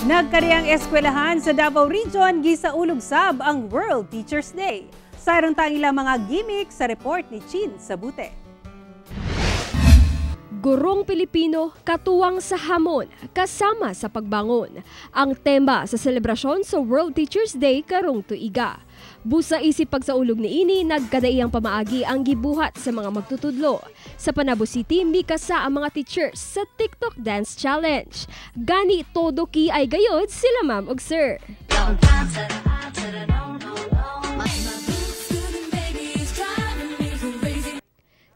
Nagkariyang eskwelahan sa Davao Region gisaulog sab ang World Teachers Day. Sayron tang ilang mga gimmick sa report ni Chin Sabute. Gurong Pilipino, katuwang sa hamon, kasama sa pagbangon. Ang tema sa selebrasyon sa World Teachers Day karong tuiga. Busa isip pagsaulog ni ini, nagkadaiyang pamaagi ang gibuhat sa mga magtutudlo. Sa Panabo City, mikasa ang mga teachers sa TikTok Dance Challenge. Gani todo ki ay gayod sila ma'am ug sir.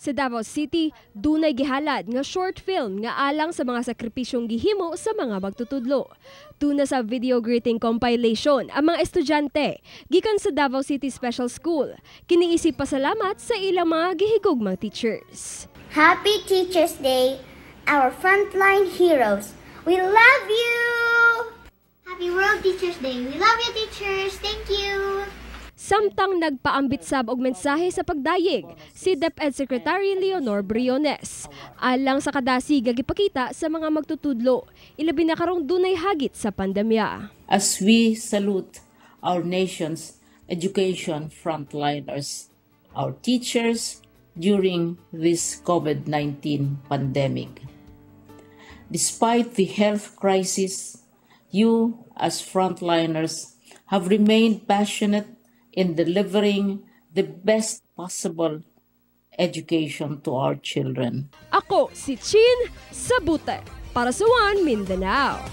Sa Davao City, dunay gihalad nga short film nga alang sa mga sakripisyong gihimo sa mga magtutudlo. Tuna sa video greeting compilation ang mga estudyante gikan sa Davao City Special School. Kiniisip pasalamat sa ilang mga gihigugmang teachers. Happy Teachers Day, our frontline heroes. We love you! Happy World Teachers Day. We love you, teachers. Thank you! Samtang nagpaambit sab og mensahe sa pagdayeg si DepEd Secretary Leonor Briones. Alang sa kadasig nga gipakita sa mga magtutudlo, ilabi na karong dunay hagit sa pandemya. As we salute our nation's education frontliners, our teachers during this COVID-19 pandemic. Despite the health crisis, you as frontliners have remained passionate in delivering the best possible education to our children. Ako si Chin Sabute para sa One Mindanao.